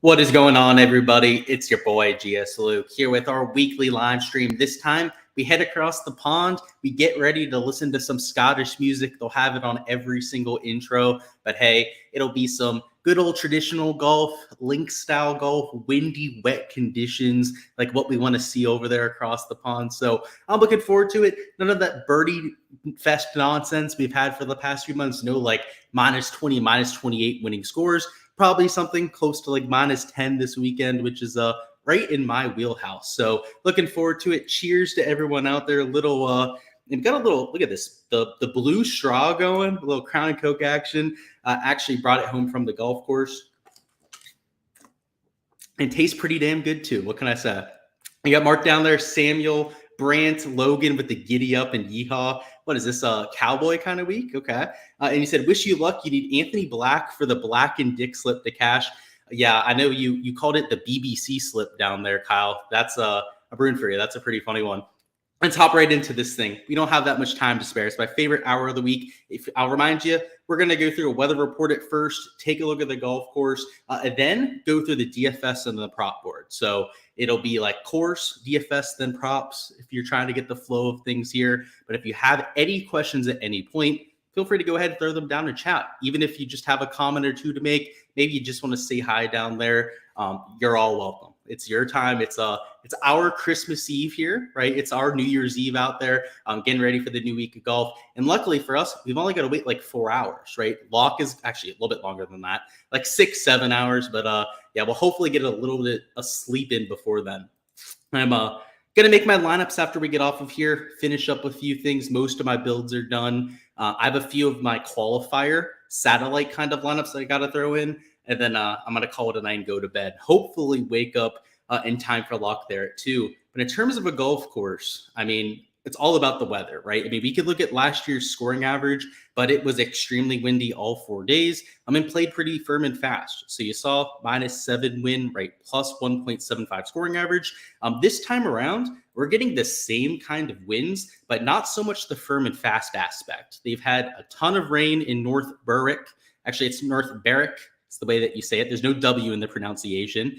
What is going on, everybody? It's your boy Gsluke here with our weekly live stream. This time we head across the pond. We get ready to listen to some Scottish music. They'll have it on every single intro, but hey, it'll be some good old traditional golf, link style golf, windy, wet conditions, like what we want to see over there across the pond. So I'm looking forward to it. None of that birdie fest nonsense we've had for the past few months. No like minus 20, minus 28 winning scores. Probably something close to like minus 10 this weekend, which is right in my wheelhouse. So looking forward to it. Cheers to everyone out there. We've got a little, look at this, the blue straw going, a little Crown and Coke action. Actually brought it home from the golf course. And tastes pretty damn good too. What can I say? We got Mark down there, Samuel, Brant, Logan with the giddy up and yeehaw. What is this, a cowboy kind of week? Okay. And he said, wish you luck. You need Anthony Black for the Black and Dick slip to cash. Yeah, I know you called it the BBC slip down there, Kyle. That's a Bruin for you. That's a pretty funny one. Let's hop right into this thing. We don't have that much time to spare. It's my favorite hour of the week. I'll remind you, we're going to go through a weather report at first, take a look at the golf course, and then go through the DFS and the prop board. So it'll be like course, DFS, then props if you're trying to get the flow of things here. But if you have any questions at any point, feel free to go ahead and throw them down in chat. Even if you just have a comment or two to make, maybe you just want to say hi down there, you're all welcome. It's your time. It's our Christmas Eve here, right? It's our New Year's Eve out there, getting ready for the new week of golf. And luckily for us, we've only got to wait like 4 hours, right? Lock is actually a little bit longer than that, like 6-7 hours. But yeah, we'll hopefully get a little bit of sleep in before then. I'm gonna make my lineups after we get off of here, finish up a few things. Most of my builds are done. I have a few of my qualifier satellite kind of lineups that I got to throw in. And then I'm going to call it a night and go to bed. Hopefully wake up in time for lock there at 2. But in terms of a golf course, I mean, it's all about the weather, right? I mean, we could look at last year's scoring average, but it was extremely windy all 4 days. And played pretty firm and fast. So you saw -7 win, right? Plus 1.75 scoring average. This time around, we're getting the same kind of wins, but not so much the firm and fast aspect. They've had a ton of rain in North Berwick. Actually, it's North Berwick. It's the way that you say it. There's no W in the pronunciation.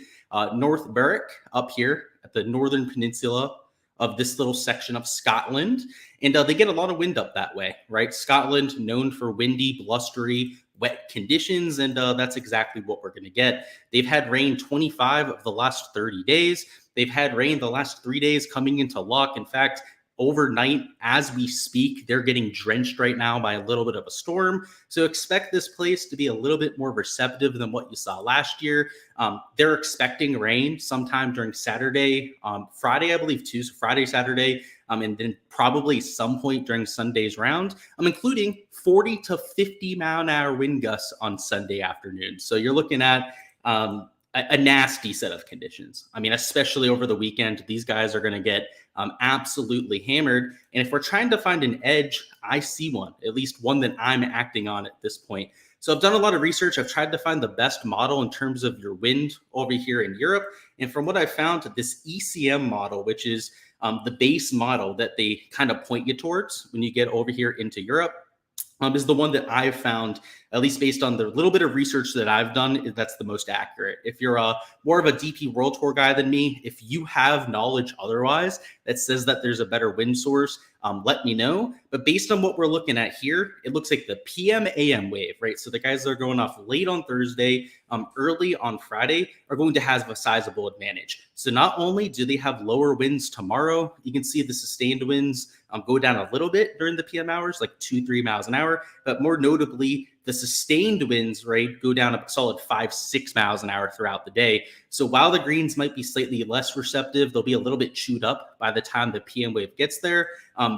North Berwick up here at the northern peninsula of this little section of Scotland. And they get a lot of wind up that way, right? Scotland, known for windy, blustery, wet conditions. And that's exactly what we're going to get. They've had rain 25 of the last 30 days. They've had rain the last 3 days coming into lock. In fact, overnight, as we speak, they're getting drenched right now by a little bit of a storm. So expect this place to be a little bit more receptive than what you saw last year. They're expecting rain sometime during Saturday, Friday, I believe, too. So Friday, Saturday, and then probably some point during Sunday's round. I'm including 40 to 50 mile an hour wind gusts on Sunday afternoon. So you're looking at a nasty set of conditions. I mean, especially over the weekend, these guys are going to get absolutely hammered. And if we're trying to find an edge, I see one, at least one that I'm acting on at this point. So I've done a lot of research. I've tried to find the best model in terms of your wind over here in Europe. And from what I found, this ECM model, which is the base model that they kind of point you towards when you get over here into Europe, is the one that I've found, at least based on the little bit of research that I've done, that's the most accurate. If you're more of a DP World Tour guy than me, if you have knowledge otherwise that says that there's a better wind source, let me know. But based on what we're looking at here, it looks like the PM AM wave, right? So the guys that are going off late on Thursday, early on Friday are going to have a sizable advantage. So not only do they have lower winds tomorrow, you can see the sustained winds go down a little bit during the PM hours, like 2-3 miles an hour, but more notably, the sustained winds, right, go down a solid 5-6 miles an hour throughout the day. So while the greens might be slightly less receptive, they'll be a little bit chewed up by the time the PM wave gets there.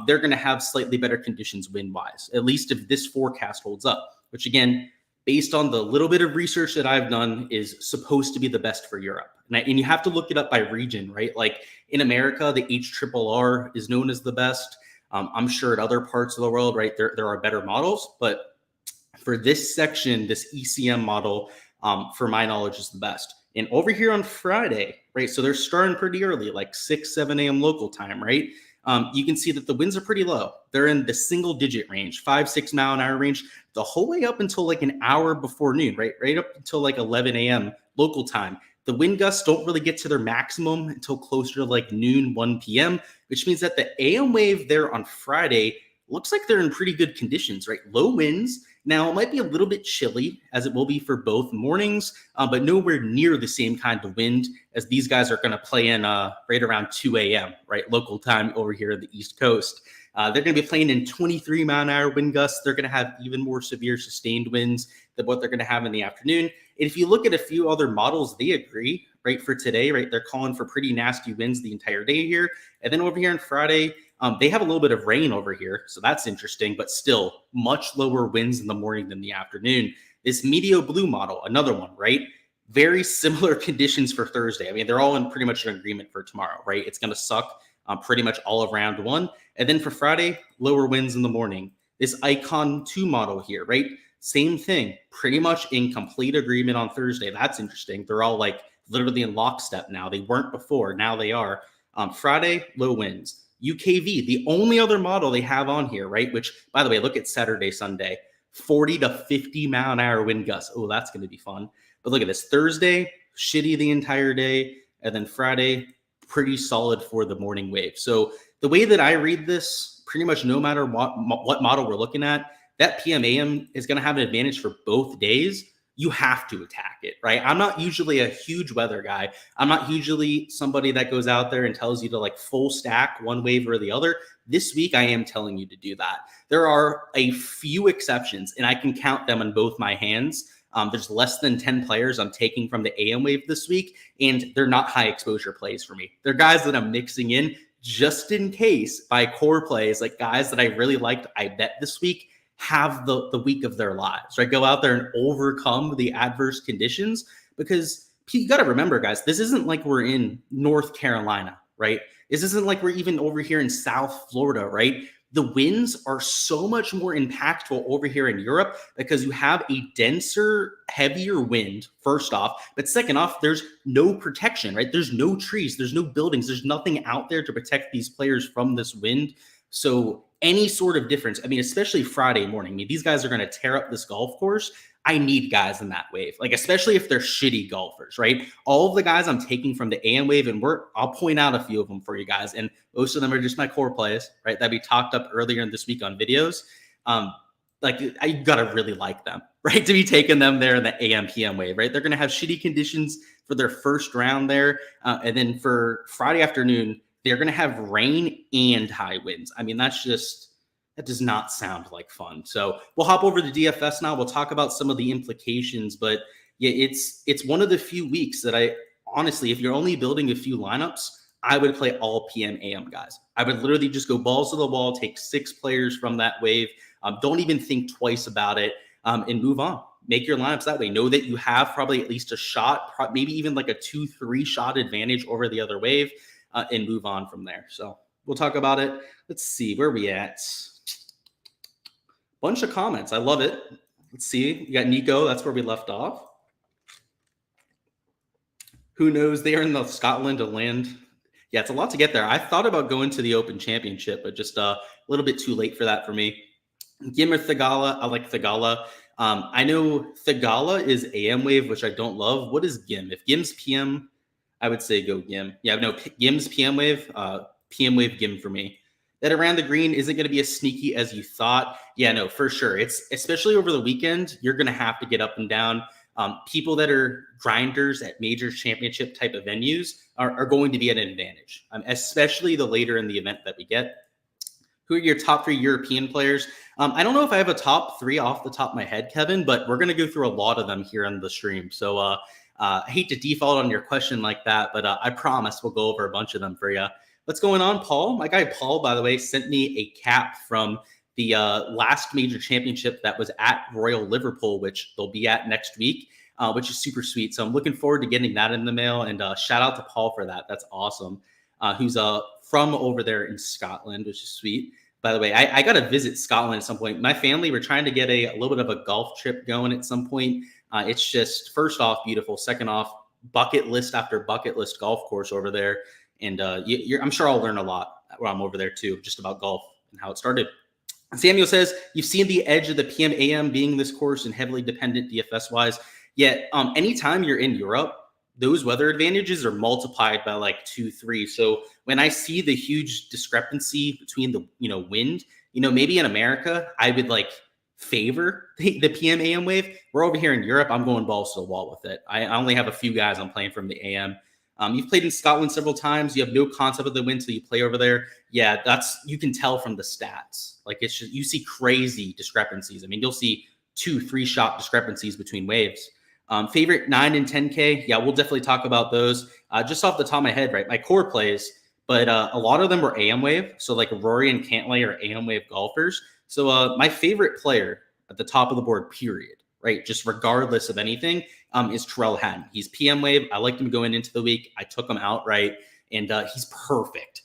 They're going to have slightly better conditions wind-wise, at least if this forecast holds up, which again, based on the little bit of research that I've done, is supposed to be the best for Europe. And you have to look it up by region, right? Like in America, the HRRR is known as the best. I'm sure at other parts of the world, right, there are better models, but for this section, this ECM model, for my knowledge, is the best. And over here on Friday, right, so they're starting pretty early, like 6-7 a.m. local time, right? You can see that the winds are pretty low. They're in the single digit range, 5-6 mile an hour range, the whole way up until like an hour before noon, right up until like 11 a.m. local time. The wind gusts don't really get to their maximum until closer to like noon, 1 p.m., which means that the AM wave there on Friday looks like they're in pretty good conditions, right? Low winds. Now, it might be a little bit chilly, as it will be for both mornings, but nowhere near the same kind of wind as these guys are going to play in right around 2 a.m., right? Local time over here on the East Coast. They're going to be playing in 23-mile-an-hour wind gusts. They're going to have even more severe sustained winds than what they're going to have in the afternoon. And if you look at a few other models, they agree, right, for today, right? They're calling for pretty nasty winds the entire day here. And then over here on Friday, they have a little bit of rain over here, so that's interesting, but still much lower winds in the morning than the afternoon. This Meteo Blue model, another one, right? Very similar conditions for Thursday. I mean, they're all in pretty much an agreement for tomorrow, right? It's going to suck pretty much all of round one. And then for Friday, lower winds in the morning. This Icon 2 model here, right? Same thing, pretty much in complete agreement on Thursday. That's interesting. They're all like literally in lockstep now. They weren't before, now they are. Friday, low winds. UKV, the only other model they have on here, right? Which, by the way, look at Saturday, Sunday, 40 to 50 mile an hour wind gusts. Oh, that's going to be fun. But look at this. Thursday, shitty the entire day. And then Friday, pretty solid for the morning wave. So the way that I read this, pretty much no matter what model we're looking at, that PM AM is going to have an advantage for both days. You have to attack it, right? I'm not usually a huge weather guy. I'm not usually somebody that goes out there and tells you to like full stack one wave or the other. This week, I am telling you to do that. There are a few exceptions, and I can count them on both my hands. There's less than 10 players I'm taking from the AM wave this week, and they're not high exposure plays for me. They're guys that I'm mixing in just in case by core plays, like guys that I really liked, I bet this week, have the week of their lives, right? Go out there and overcome the adverse conditions, because you got to remember, guys, this isn't like we're in North Carolina, right? This isn't like we're even over here in South Florida, right? The winds are so much more impactful over here in Europe because you have a denser, heavier wind, first off. But second off, there's no protection, right? There's no trees, there's no buildings, there's nothing out there to protect these players from this wind. So any sort of difference, I mean, especially Friday morning, I mean, these guys are going to tear up this golf course. I need guys in that wave, like especially if they're shitty golfers, right? All of the guys I'm taking from the AM wave, and I'll point out a few of them for you guys, and most of them are just my core plays, right? That we talked up earlier in this week on videos. Like I gotta really like them, right? To be taking them there in the AM PM wave, right? They're gonna have shitty conditions for their first round there, and then for Friday afternoon, they're gonna have rain and high winds. I mean, that does not sound like fun. So we'll hop over to DFS now. We'll talk about some of the implications, but yeah, it's one of the few weeks that I honestly, if you're only building a few lineups, I would play all PM AM guys. I would literally just go balls to the wall, take 6 players from that wave. Don't even think twice about it, and move on. Make your lineups that way. Know that you have probably at least a shot, maybe even like a 2-3 shot advantage over the other wave, and move on from there. So we'll talk about it. Let's see where we at. Bunch of comments. I love it. Let's see. You got Nico. That's where we left off. Who knows? They are in the Scotland to land. Yeah, it's a lot to get there. I thought about going to the Open Championship, but just a little bit too late for that for me. Gim or Thigala. I like Thigala. I know Thigala is AM wave, which I don't love. What is Gim? If Gim's PM, I would say go Gim. Yeah, no, Gim's PM wave. PM wave Gim for me. That around the green isn't going to be as sneaky as you thought. Yeah, no, for sure. It's especially over the weekend, you're going to have to get up and down. People that are grinders at major championship type of venues are going to be at an advantage, especially the later in the event that we get. Who are your top 3 European players? I don't know if I have a top 3 off the top of my head, Kevin, but we're going to go through a lot of them here on the stream. So I hate to default on your question like that, but I promise we'll go over a bunch of them for you. What's going on, Paul? My guy Paul, by the way, sent me a cap from the last major championship that was at Royal Liverpool, which they'll be at next week, which is super sweet. So I'm looking forward to getting that in the mail, and shout out to Paul for that. That's awesome. Who's from over there in Scotland, which is sweet. By the way, I got to visit Scotland at some point. My family, we're trying to get a little bit of a golf trip going at some point. It's just, first off, beautiful. Second off, bucket list after bucket list golf course over there. And I'm sure I'll learn a lot when I'm over there too, just about golf and how it started. Samuel says, you've seen the edge of the PM AM being this course and heavily dependent DFS wise. Yet anytime you're in Europe, those weather advantages are multiplied by like 2, 3. So when I see the huge discrepancy between the, wind, maybe in America, I would like favor the PM AM wave. We're over here in Europe. I'm going balls to the wall with it. I only have a few guys I'm playing from the AM. You've played in Scotland several times. You have no concept of the wind until you play over there. Yeah, you can tell from the stats. Like it's just, you see crazy discrepancies. I mean, you'll see 2, 3 shot discrepancies between waves. Favorite 9 and 10K. Yeah, we'll definitely talk about those. Just off the top of my head, right? My core plays, but a lot of them were AM wave. So like Rory and Cantlay are AM wave golfers. So my favorite player at the top of the board, period, right? Just regardless of anything, is Terrell Hatton. He's PM wave. I liked him going into the week. I took him outright, and he's perfect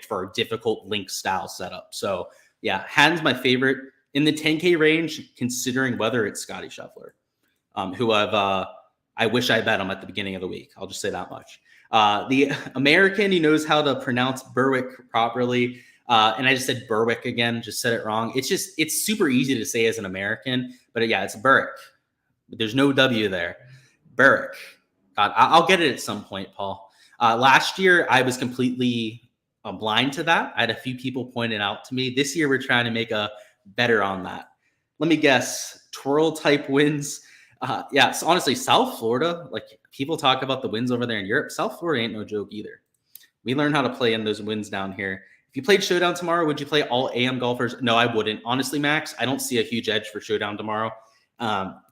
for a difficult link style setup. So yeah, Hatton's my favorite. In the 10K range, considering whether it's Scotty Scheffler, who I wish I bet him at the beginning of the week. I'll just say that much. The American, he knows how to pronounce Berwick properly. And I just said Berwick again, just said it wrong. It's super easy to say as an American, but yeah, it's Berwick. There's no W there. Berwick. God, I'll get it at some point, Paul. Last year, I was completely blind to that. I had a few people pointing out to me. This year, we're trying to make a better on that. Let me guess. Twirl type wins. Yeah, so honestly, South Florida, like people talk about the winds over there in Europe. South Florida ain't no joke either. We learn how to play in those winds down here. If you played Showdown tomorrow, would you play all AM golfers? No, I wouldn't. Honestly, Max, I don't see a huge edge for Showdown tomorrow.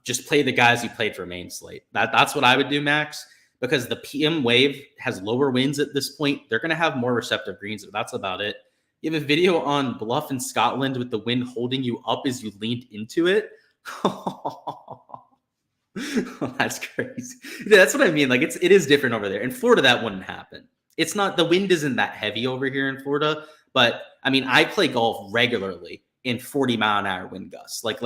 Just play the guys you played for main slate. That's what I would do, Max, because the PM wave has lower winds at this point. They're going to have more receptive greens, but that's about it. You have a video on Bluff in Scotland with the wind holding you up as you leaned into it. That's crazy. That's what I mean. Like it is different over there. In Florida, that wouldn't happen. It's not, the wind isn't that heavy over here in Florida, but I mean, I play golf regularly in 40-mile-an-hour wind gusts. Like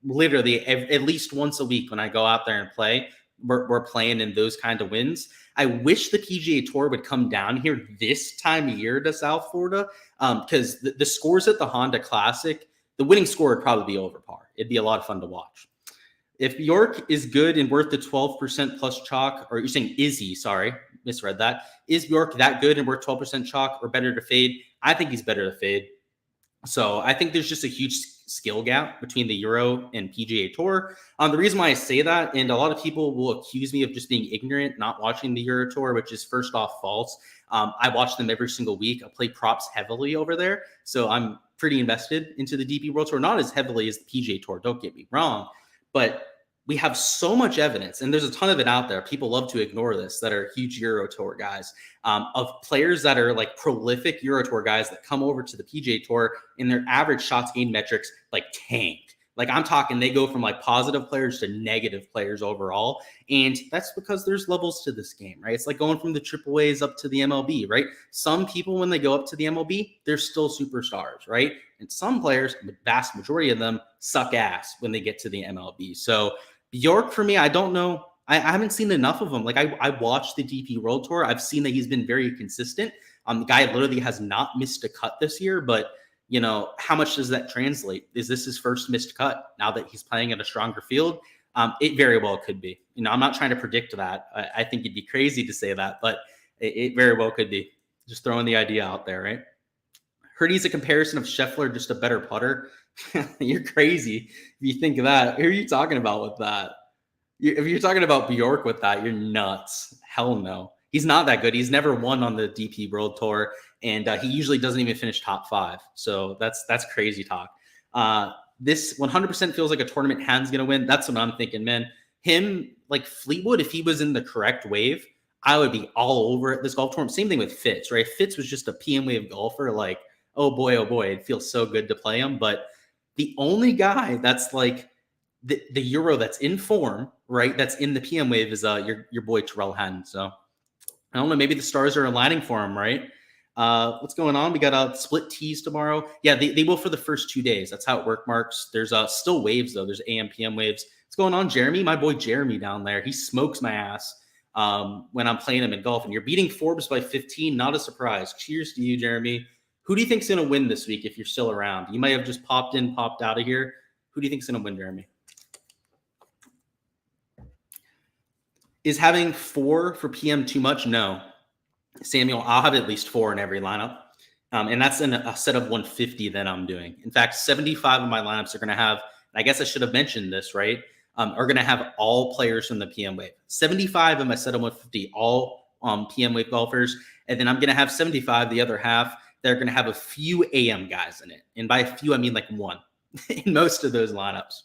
literally at least once a week when I go out there and play, we're playing in those kind of winds. I wish the PGA Tour would come down here this time of year to South Florida, because the scores at the Honda Classic, the winning score would probably be over par. It'd be a lot of fun to watch. If Bjork is good and worth the 12% plus chalk, or you're saying is he, sorry, misread that. Is Bjork that good and worth 12% chalk or better to fade? I think he's better to fade. So I think there's just a huge skill gap between the Euro and PGA Tour. The reason why I say that, and a lot of people will accuse me of just being ignorant, not watching the Euro Tour, which is first off false. I watch them every single week. I play props heavily over there. So I'm pretty invested into the DP World Tour, not as heavily as the PGA Tour, don't get me wrong. But we have so much evidence, and there's a ton of it out there. People love to ignore this, that are huge Euro Tour guys, of players that are like prolific Euro Tour guys that come over to the PGA Tour and their average shots gained metrics like tank. Like I'm talking, they go from like positive players to negative players overall. And that's because there's levels to this game, right? It's like going from the triple A's up to the MLB, right? Some people, when they go up to the MLB, they're still superstars, right? And some players, the vast majority of them, suck ass when they get to the MLB. So Bjork, for me, I don't know. I haven't seen enough of him. Like I watched the DP World Tour. I've seen that he's been very consistent. The guy literally has not missed a cut this year, but you know, how much does that translate? Is this his first missed cut now that he's playing at a stronger field? It very well could be. You know, I'm not trying to predict that. I think it'd be crazy to say that, but it very well could be. Just throwing the idea out there, right? Heard he's a comparison of Scheffler, just a better putter. You're crazy if you think of that. Who are you talking about with that? If you're talking about Bjork with that, you're nuts. Hell no. He's not that good. He's never won on the DP World Tour, and he usually doesn't even finish top 5. So that's crazy talk. This 100% feels like a tournament Han's going to win. That's what I'm thinking, man. Him, like Fleetwood, if he was in the correct wave, I would be all over it this golf tournament. Same thing with Fitz, right? If Fitz was just a PM wave golfer, like, oh boy, it feels so good to play him. But the only guy that's like the Euro that's in form, right, that's in the PM wave is your boy Terrell Hatton. So I don't know, maybe the stars are aligning for him, right? What's going on? We got split tees tomorrow. Yeah, they will for the first 2 days. That's how it works, Marks. There's still waves, though. There's AM, PM waves. What's going on, Jeremy? My boy Jeremy down there. He smokes my ass when I'm playing him in golf. And you're beating Forbes by 15. Not a surprise. Cheers to you, Jeremy. Who do you think's going to win this week if you're still around? You might have just popped in, popped out of here. Who do you think's going to win, Jeremy? Is having 4 for PM too much? No. Samuel, I'll have at least 4 in every lineup. And that's in a set of 150 that I'm doing. In fact, 75 of my lineups are going to have, I guess I should have mentioned this, right? Are going to have all players from the PM wave. 75 of my set of 150, all PM wave golfers. And then I'm going to have 75, the other half, they're going to have a few AM guys in it. And by a few, I mean like 1 in most of those lineups.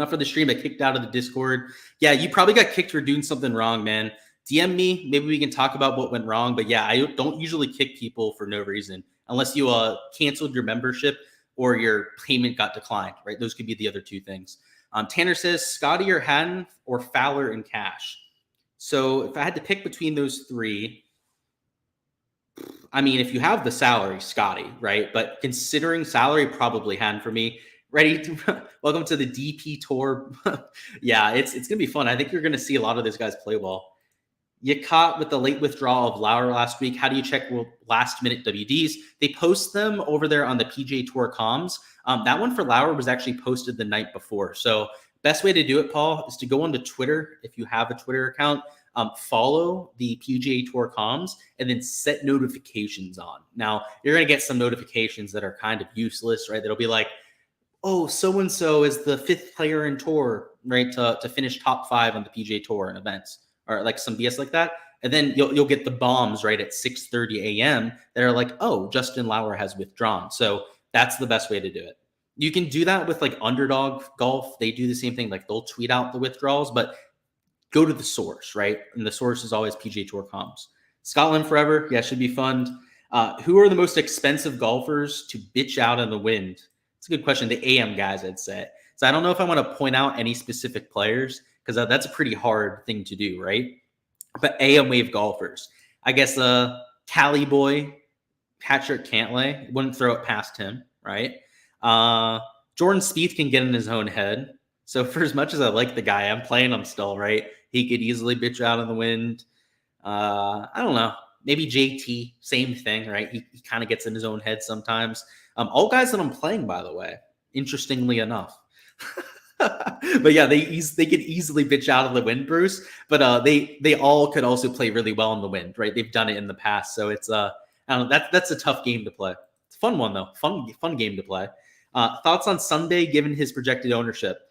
For the stream, I kicked out of the Discord. Yeah, you probably got kicked for doing something wrong, man. DM me. Maybe we can talk about what went wrong. But yeah, I don't usually kick people for no reason unless you canceled your membership or your payment got declined, right? Those could be the other 2 things. Tanner says, Scotty or Hatton or Fowler and Cash. So if I had to pick between those 3, I mean, if you have the salary, Scotty, right? But considering salary, probably Hatton for me. Ready to welcome to the DP tour. Yeah, it's gonna be fun. I think you're gonna see a lot of those guys play well. You caught with the late withdrawal of Lauer last week. How do you check last minute WDs? They post them over there on the PGA Tour comms. That one for Lauer was actually posted the night before. So best way to do it, Paul, is to go onto Twitter if you have a Twitter account. Follow the PGA Tour comms and then set notifications on. Now you're gonna get some notifications that are kind of useless, right? That'll be like, oh, so-and-so is the 5th player in tour, right, to finish top 5 on the PGA Tour and events, or like some BS like that. And then you'll get the bombs right at 6:30 a.m. that are like, oh, Justin Lauer has withdrawn. So that's the best way to do it. You can do that with like Underdog Golf. They do the same thing. Like they'll tweet out the withdrawals, but go to the source, right? And the source is always PGA Tour comms. Scotland forever. Yeah, should be fun. Who are the most expensive golfers to bitch out in the wind? It's a good question. The AM guys, I'd say. So I don't know if I want to point out any specific players because that's a pretty hard thing to do, right? But AM wave golfers, I guess Tally Boy, Patrick Cantlay, wouldn't throw it past him, right? Jordan Spieth can get in his own head. So for as much as I like the guy, I'm playing him still, right? He could easily bitch out in the wind. I don't know. Maybe JT, same thing, right? He kind of gets in his own head sometimes. All guys that I'm playing, by the way, interestingly enough. But yeah, they could easily bitch out of the wind, Bruce. But they all could also play really well in the wind, right? They've done it in the past, so it's I don't know. That's a tough game to play. It's a fun one though. Fun game to play. Thoughts on Sunday, given his projected ownership?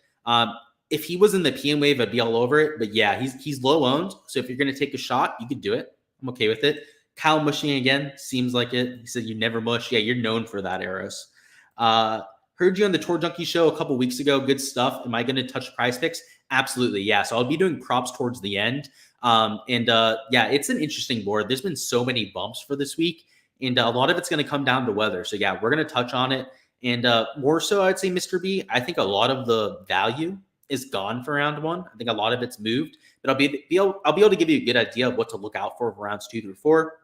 If he was in the PM wave, I'd be all over it. But yeah, he's low owned, so if you're going to take a shot, you could do it. I'm okay with it. Kyle mushing again, seems like it. He said you never mush. Yeah, you're known for that, Eros. Heard you on the Tour Junkie show a couple weeks ago. Good stuff. Am I going to touch prize picks? Absolutely, yeah. So I'll be doing props towards the end. Yeah, it's an interesting board. There's been so many bumps for this week, and a lot of it's going to come down to weather. So yeah, we're going to touch on it. And more so, I'd say Mr. B, I think a lot of the value is gone for round 1. I think a lot of it's moved, but I'll be able to give you a good idea of what to look out for rounds 2 through 4.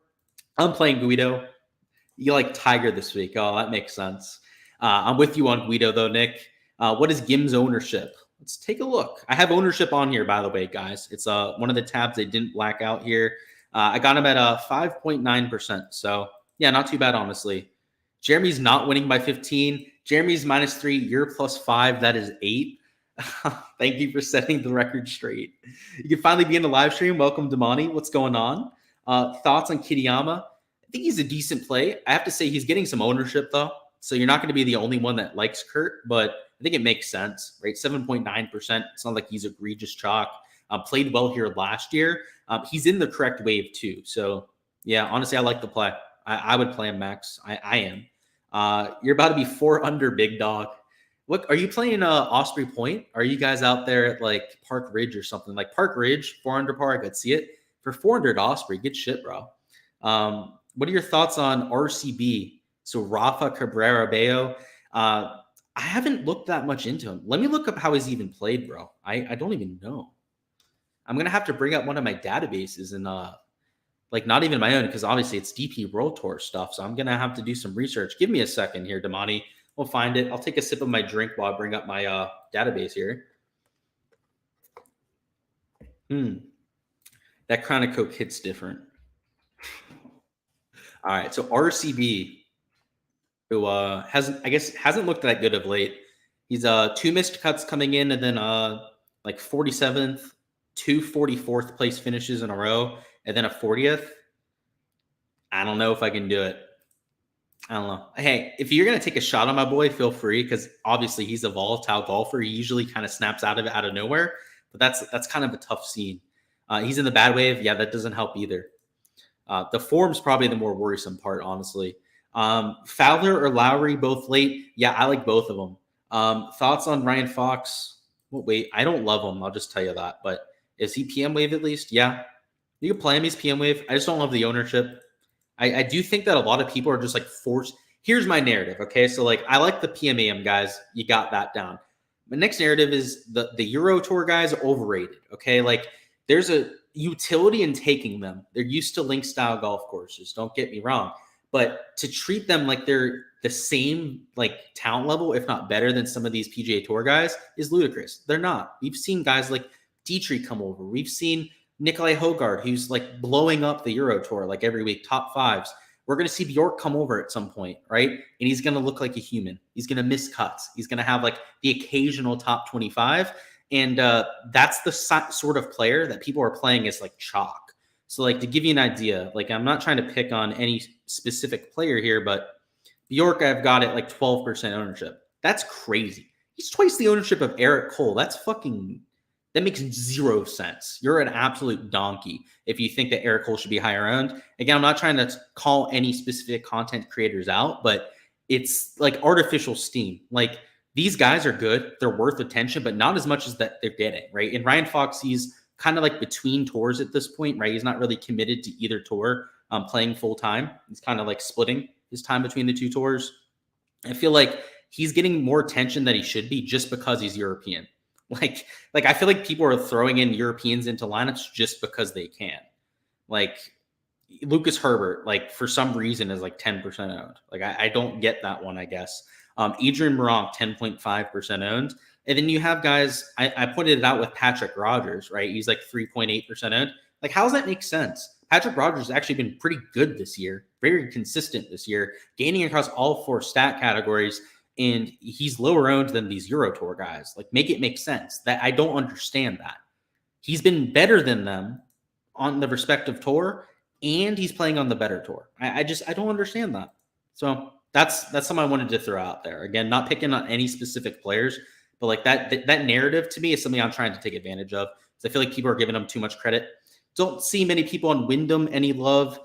I'm playing Guido. You like Tiger this week. Oh, that makes sense. I'm with you on Guido, though, Nick. What is Gim's ownership? Let's take a look. I have ownership on here, by the way, guys. It's one of the tabs they didn't black out here. I got him at 5.9%. So, yeah, not too bad, honestly. Jeremy's not winning by 15. Jeremy's -3. You're +5. That is 8. Thank you for setting the record straight. You can finally be in the live stream. Welcome, Damani. What's going on? Thoughts on Kitayama? I think he's a decent play. I have to say he's getting some ownership, though. So you're not going to be the only one that likes Kurt, but I think it makes sense, right? 7.9%. It's not like he's egregious chalk. Played well here last year. He's in the correct wave, too. So, yeah, honestly, I like the play. I would play him, Max. I am. You're about to be 4 under, big dog. What are you playing Osprey Point? Are you guys out there at like Park Ridge or something? Like Park Ridge, 4 under par, I could see it. For 400 Osprey, good shit, bro. What are your thoughts on RCB? So Rafa Cabrera Bello. I haven't looked that much into him. Let me look up how he's even played, bro. I don't even know. I'm going to have to bring up one of my databases and like not even my own, because obviously it's DP World Tour stuff. So I'm going to have to do some research. Give me a second here, Damani. We'll find it. I'll take a sip of my drink while I bring up my database here. That Crown of Coke hits different. All right. So RCB, who hasn't looked that good of late. He's 2 missed cuts coming in, and then like 47th. 2 44th place finishes in a row and then a 40th. I don't know if I can do it. I don't know. Hey, if you're going to take a shot on my boy, feel free, because obviously he's a volatile golfer. He usually kind of snaps out of it out of nowhere, but that's kind of a tough scene. He's in the bad wave. Yeah, that doesn't help either. The form's probably the more worrisome part, honestly. Fowler or Lowry, both late. Yeah, I like both of them. Thoughts on Ryan Fox? Well, wait, I don't love him. I'll just tell you that. But is he PM wave at least? Yeah. You can play him. He's PM wave. I just don't love the ownership. I do think that a lot of people are just like forced. Here's my narrative, okay? So like I like the PMAM guys. You got that down. My next narrative is the Euro Tour guys are overrated, okay? Like there's a utility in taking them. They're used to link style golf courses. Don't get me wrong. But to treat them like they're the same like talent level, if not better than some of these PGA Tour guys, is ludicrous. They're not. We've seen guys like Dietrich come over. We've seen Nikolai Hogard, who's like blowing up the Euro Tour like every week, top fives. We're going to see Bjork come over at some point, right? And he's going to look like a human. He's going to miss cuts. He's going to have like the occasional top 25. And that's the sort of player that people are playing as like chalk. So like to give you an idea, like I'm not trying to pick on any specific player here, but Bjork, I've got it like 12% ownership. That's crazy. He's twice the ownership of Eric Cole. That makes zero sense. You're an absolute donkey if you think that Eric Cole should be higher owned. Again, I'm not trying to call any specific content creators out, but it's like artificial steam. Like these guys are good. They're worth attention, but not as much as that they're getting, right? And Ryan Fox, he's kind of like between tours at this point, right? He's not really committed to either tour playing full time. He's kind of like splitting his time between the two tours. I feel like he's getting more attention than he should be just because he's European. Like I feel like people are throwing in Europeans into lineups just because they can. Like Lucas Herbert, like for some reason is like 10% owned. Like I don't get that one, I guess. Adrian Moronk, 10.5% owned. And then you have guys, I pointed it out with Patrick Rogers, right? He's like 3.8% owned. Like how does that make sense? Patrick Rogers has actually been pretty good this year, very consistent this year, gaining across all 4 stat categories. And he's lower owned than these Euro Tour guys. Like, make it make sense. That I don't understand that. He's been better than them on the respective tour, and he's playing on the better tour. I don't understand that. So that's something I wanted to throw out there. Again, not picking on any specific players, but like that narrative to me is something I'm trying to take advantage of. So I feel like people are giving them too much credit. Don't see many people on Wyndham any love.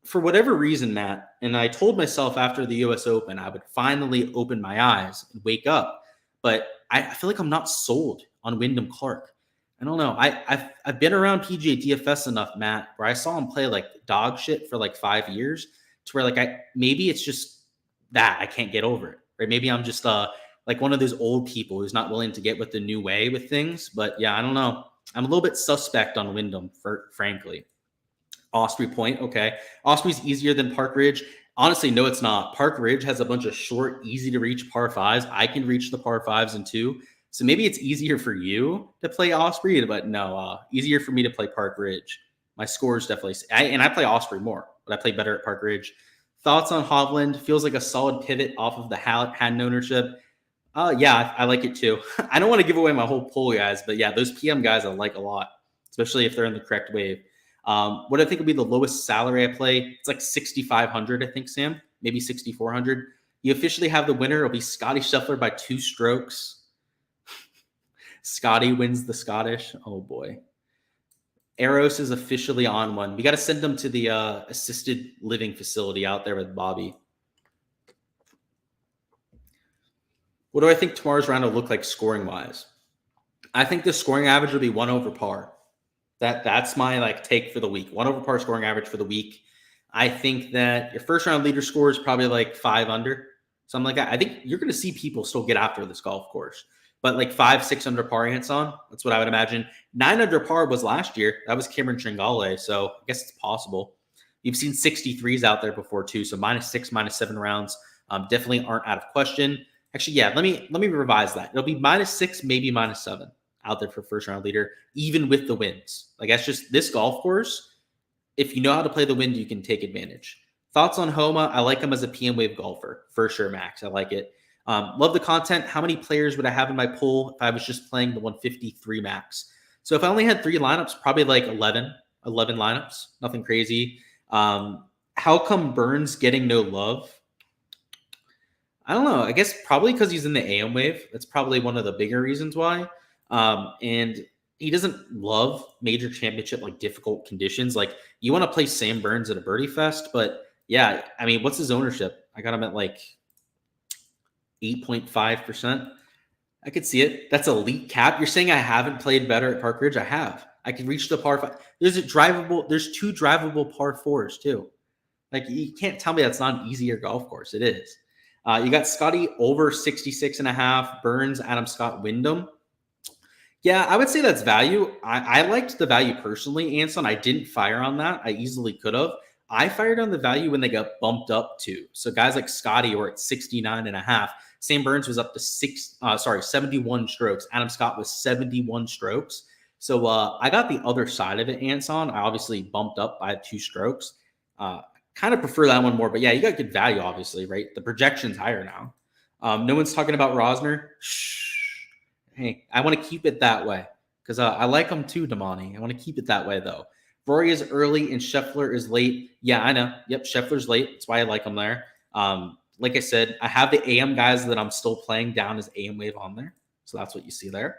For whatever reason, Matt, and I told myself after the US Open, I would finally open my eyes and wake up. But I feel like I'm not sold on Wyndham Clark. I don't know. I've been around PGA DFS enough, Matt, where I saw him play like dog shit for like 5 years to where like maybe it's just that I can't get over it. Right? Maybe I'm just like one of those old people who's not willing to get with the new way with things. But yeah, I don't know. I'm a little bit suspect on Wyndham, frankly. Osprey Point, okay. Osprey's easier than Park Ridge. Honestly, no, it's not. Park Ridge has a bunch of short, easy to reach par 5s. I can reach the par 5s in 2. So maybe it's easier for you to play Osprey, but no, easier for me to play Park Ridge. My score is definitely, and I play Osprey more, but I play better at Park Ridge. Thoughts on Hovland? Feels like a solid pivot off of the Haddon ownership. Yeah, I like it too. I don't want to give away my whole pool, guys, but yeah, those PM guys I like a lot, especially if they're in the correct wave. What I think would be the lowest salary I play, it's like 6,500, I think, Sam, maybe 6,400. You officially have the winner. It'll be Scotty Scheffler by 2 strokes. Scotty wins the Scottish. Oh boy. Eros is officially on one. We got to send them to the assisted living facility out there with Bobby. What do I think tomorrow's round will look like scoring wise? I think the scoring average will be 1 over par. That's my like take for the week. 1 over par scoring average for the week. I think that your first round leader score is probably like 5 under, something like that. I think you're going to see people still get after this golf course, but like 5-6 under par hands on. That's what I would imagine. 9 under par was last year. That was Cameron Tringale, so I guess it's possible. You've seen 63s out there before too, so -6, -7 rounds definitely aren't out of question. Actually, yeah, let me revise that. It'll be -6, maybe -7 out there for first round leader, even with the wins. Like that's just this golf course. If you know how to play the wind, you can take advantage. Thoughts on Homa? I like him as a PM wave golfer for sure, Max. I like it. Love the content. How many players would I have in my pool if I was just playing the 153 max? So if I only had 3 lineups, probably like 11 lineups, nothing crazy. How come Burns getting no love? I don't know. I guess probably because he's in the AM wave. That's probably one of the bigger reasons why. And he doesn't love major championship like difficult conditions. Like you want to play Sam Burns at a birdie fest, but yeah, I mean, what's his ownership? I got him at like 8.5%. I could see it. That's elite cap. You're saying I haven't played better at Park Ridge? I have. I can reach the par 5. There's 2 drivable par 4s too. Like you can't tell me that's not an easier golf course. It is. You got Scotty over 66.5, Burns, Adam Scott, Wyndham. Yeah, I would say that's value. I liked the value personally, Anson. I didn't fire on that. I easily could have. I fired on the value when they got bumped up to. So guys like Scotty were at 69.5. Sam Burns was up to 71 strokes. Adam Scott was 71 strokes. So I got the other side of it, Anson. I obviously bumped up by 2 strokes. Kind of prefer that one more, but yeah, you got good value, obviously, right? The projection's higher now. No one's talking about Rosner. Shh. Hey, I want to keep it that way because I like him too, Damani. I want to keep it that way, though. Rory is early and Scheffler is late. Yeah, I know. Yep, Scheffler's late. That's why I like him there. Like I said, I have the AM guys that I'm still playing down as AM wave on there. So that's what you see there.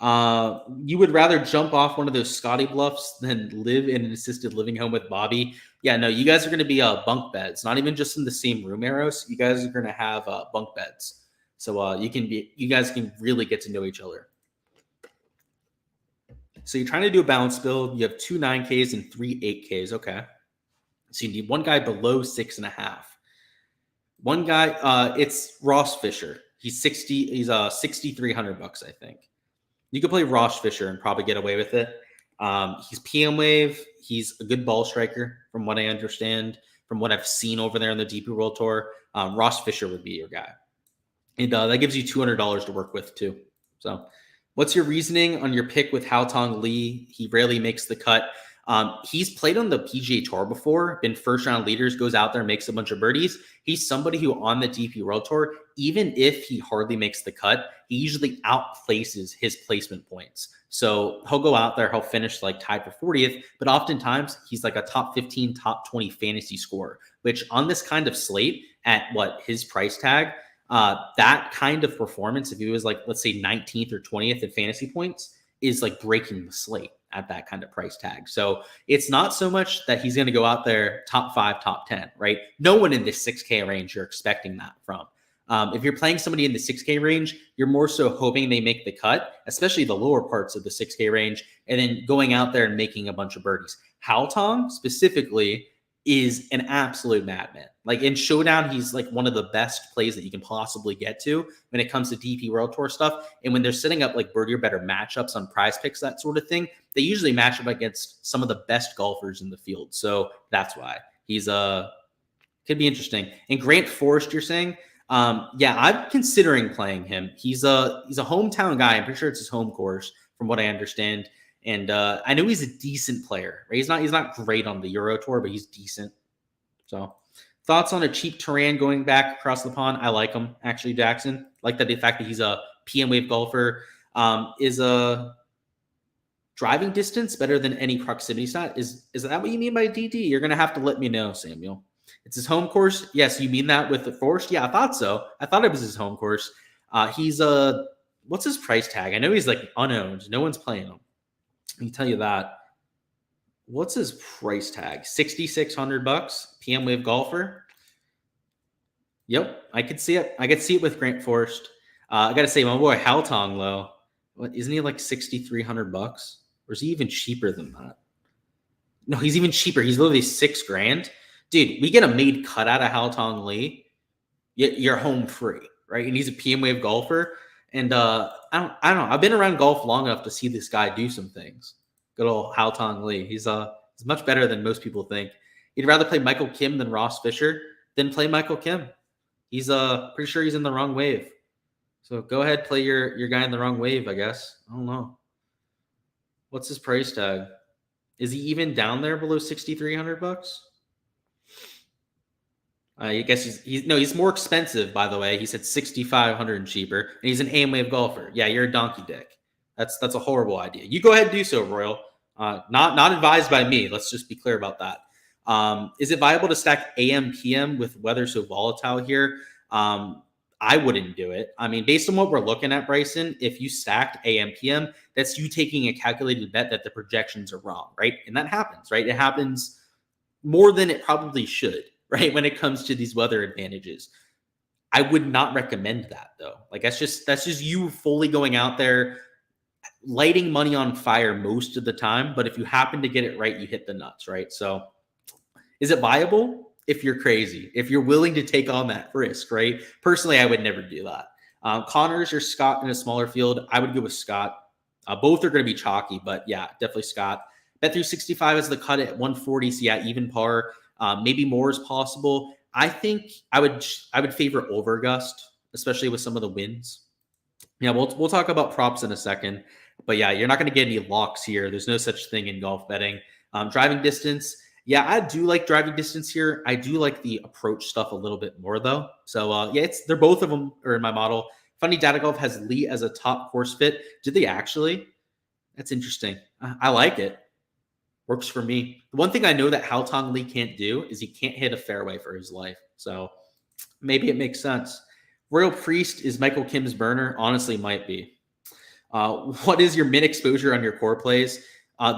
You would rather jump off one of those Scotty bluffs than live in an assisted living home with Bobby. Yeah, no, you guys are going to be bunk beds, not even just in the same room, Eros. You guys are going to have bunk beds. So you guys can really get to know each other. So you're trying to do a balance build. You have 2 9Ks and 3 8Ks. Okay. So you need one guy below 6.5. One guy, it's Ross Fisher. He's 6,300 bucks, I think. You could play Ross Fisher and probably get away with it. He's PM wave. He's a good ball striker, from what I understand, from what I've seen over there on the DP World Tour. Ross Fisher would be your guy. And that gives you $200 to work with, too. So what's your reasoning on your pick with Haotong Li? He rarely makes the cut. He's played on the PGA Tour before, been first-round leaders, goes out there, makes a bunch of birdies. He's somebody who on the DP World Tour, even if he hardly makes the cut, he usually outplaces his placement points. So he'll go out there, he'll finish like tied for 40th, but oftentimes he's like a top 15, top 20 fantasy scorer, which on this kind of slate at his price tag, that kind of performance, if he was like, let's say 19th or 20th in fantasy points, is like breaking the slate at that kind of price tag. So it's not so much that he's going to go out there top 5, top 10, right? No one in this 6K range you're expecting that from. If you're playing somebody in the 6K range, you're more so hoping they make the cut, especially the lower parts of the 6K range, and then going out there and making a bunch of birdies. Haotong specifically is an absolute madman. Like in Showdown, he's like one of the best plays that you can possibly get to when it comes to DP World Tour stuff. And when they're setting up like birdie or better matchups on Prize Picks, that sort of thing, they usually match up against some of the best golfers in the field. So that's why he's could be interesting. And Grant Forrest, you're saying, yeah, I'm considering playing him. He's a hometown guy. I'm pretty sure it's his home course, from what I understand. And I know he's a decent player. Right? He's not great on the Euro Tour, but he's decent. So thoughts on a cheap Turan going back across the pond? I like him, actually, Jackson. Like the fact that he's a PM wave golfer. Is a driving distance better than any proximity stat? Is that what you mean by DD? You're going to have to let me know, Samuel. It's his home course. Yes, you mean that with the Forest? Yeah, I thought so. I thought it was his home course. He's what's his price tag? I know he's like unowned. No one's playing him. I can tell you that. What's his price tag? $6,600. PM wave golfer. Yep, I could see it. I could see it with Grant Forrest. I got to say, my boy Haotong, though, isn't he like $6,300? Or is he even cheaper than that? No, he's even cheaper. He's literally $6,000. Dude, we get a made cut out of Haotong Li, you're home free, right? And he's a PM wave golfer. And I don't know. I've been around golf long enough to see this guy do some things. Good old Haotong Li. He's much better than most people think. You'd rather play Michael Kim than Ross Fisher, then play Michael Kim. He's pretty sure he's in the wrong wave. So go ahead, play your guy in the wrong wave, I guess. I don't know. What's his price tag? Is he even down there below $6,300? I guess he's more expensive, by the way. He said $6,500 and cheaper, and he's an AM wave golfer. Yeah, you're a donkey dick. That's a horrible idea. You go ahead and do so, Royal. Not advised by me. Let's just be clear about that. Is it viable to stack AM PM with weather so volatile here? I wouldn't do it. I mean, based on what we're looking at, Bryson, if you stacked AM PM, that's you taking a calculated bet that the projections are wrong, right? And that happens, right? It happens more than it probably should, right? When it comes to these weather advantages. I would not recommend that though. Like that's just you fully going out there, lighting money on fire most of the time. But if you happen to get it right, you hit the nuts, right? So is it viable? If you're crazy, if you're willing to take on that risk, right? Personally, I would never do that. Connors or Scott in a smaller field, I would go with Scott. Both are going to be chalky, but yeah, definitely Scott. Bet365 is the cut at 140, so yeah, even par. Maybe more is possible. I think I would favor Overgust, especially with some of the wins. Yeah, we'll talk about props in a second, but yeah, you're not going to get any locks here. There's no such thing in golf betting. Driving distance. Yeah, I do like driving distance here. I do like the approach stuff a little bit more though. So yeah, they're both of them are in my model. Funny Data Golf has Lee as a top course fit. Did they actually? That's interesting. I like it. Works for me. The one thing I know that Haotong Lee can't do is he can't hit a fairway for his life. So maybe it makes sense. Royal Priest is Michael Kim's burner. Honestly, might be. What is your min exposure on your core plays?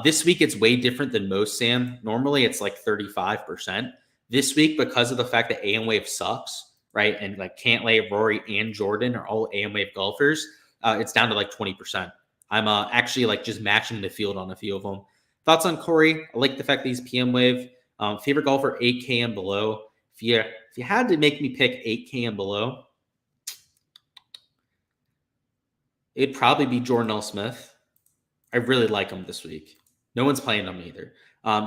This week, it's way different than most, Sam. Normally, it's like 35%. This week, because of the fact that AM Wave sucks, right? And like Cantlay, Rory, and Jordan are all AM Wave golfers, it's down to like 20%. I'm actually like just matching the field on a few of them. Thoughts on Corey? I like the fact that he's PM Wave. Favorite golfer, 8K and below. If you had to make me pick 8K and below, it'd probably be Jordan L. Smith. I really like him this week. No one's playing him either.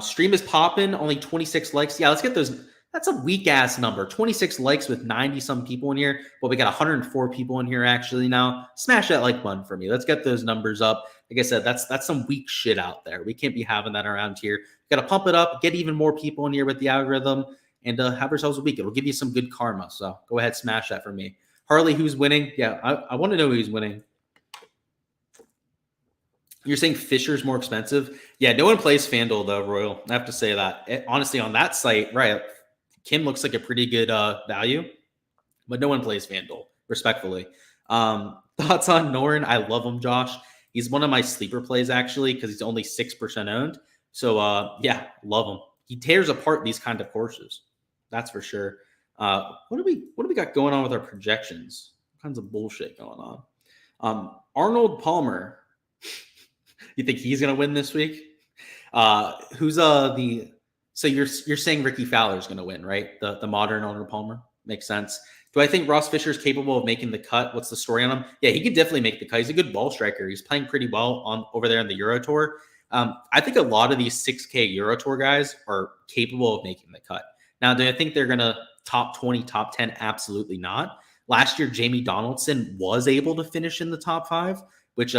Stream is popping, only 26 likes. Yeah, let's get those. That's a weak-ass number. 26 likes with 90-some people in here. Well, we got 104 people in here actually now. Smash that like button for me. Let's get those numbers up. Like I said, that's some weak shit out there. We can't be having that around here. Got to pump it up, get even more people in here with the algorithm, and have ourselves a week. It'll give you some good karma. So go ahead, smash that for me. Harley, who's winning? Yeah, I want to know who's winning. You're saying Fisher's more expensive? Yeah, no one plays FanDuel though, Royal. I have to say that. Honestly, on that site, right, Kim looks like a pretty good value, but no one plays FanDuel, respectfully. Thoughts on Noren? I love him, Josh. He's one of my sleeper plays, actually, because he's only 6% owned. So, yeah, love him. He tears apart these kind of courses. That's for sure. What do we got going on with our projections? What kinds of bullshit going on? Arnold Palmer. You think he's going to win this week? Who's the? So you're saying Ricky Fowler's going to win, right? The modern Arnold Palmer. Makes sense. Do I think Ross Fisher is capable of making the cut? What's the story on him? Yeah, he could definitely make the cut. He's a good ball striker. He's playing pretty well over there in the Euro Tour. I think a lot of these 6K Euro Tour guys are capable of making the cut. Now, do I think they're going to top 20, top 10? Absolutely not. Last year, Jamie Donaldson was able to finish in the top 5. Which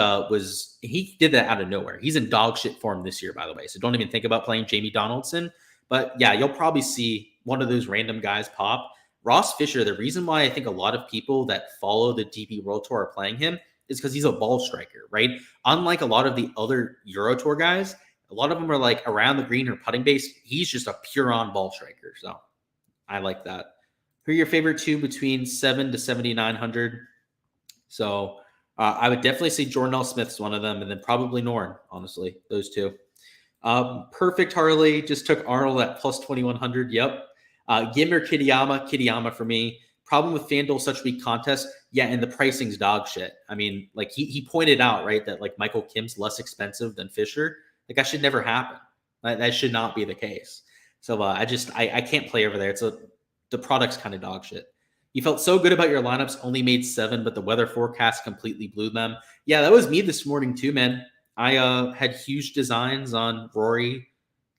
he did that out of nowhere. He's in dog shit form this year, by the way. So don't even think about playing Jamie Donaldson. But yeah, you'll probably see one of those random guys pop. Ross Fisher, the reason why I think a lot of people that follow the DP World Tour are playing him is because he's a ball striker, right? Unlike a lot of the other Euro Tour guys, a lot of them are like around the green or putting base. He's just a pure on ball striker. So I like that. Who are your favorite two between 7 to 7,900? So I would definitely say Jordan L. Smith's one of them, and then probably Noren, honestly, those two. Perfect Harley just took Arnold at plus 2,100. Yep. Gimmer Kitayama for me. Problem with FanDuel, such weak contest. Yeah, and the pricing's dog shit. I mean, like he pointed out, right, that like Michael Kim's less expensive than Fisher. Like that should never happen. That should not be the case. So I can't play over there. The product's kind of dog shit. You felt so good about your lineups, only made 7, but the weather forecast completely blew them. Yeah, that was me this morning too, man. I had huge designs on Rory,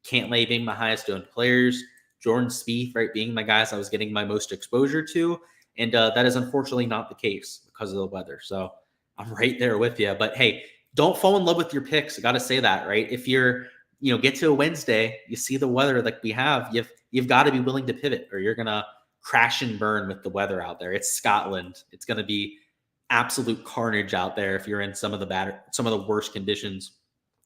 Cantlay being my highest owned players, Jordan Spieth, right, being my guys I was getting my most exposure to, and that is unfortunately not the case because of the weather. So I'm right there with you. But hey, don't fall in love with your picks. I got to say that, right? If you're, get to a Wednesday, you see the weather like we have, you've got to be willing to pivot, or you're gonna crash and burn with the weather out there. It's Scotland. It's going to be absolute carnage out there if you're in some of the worst conditions.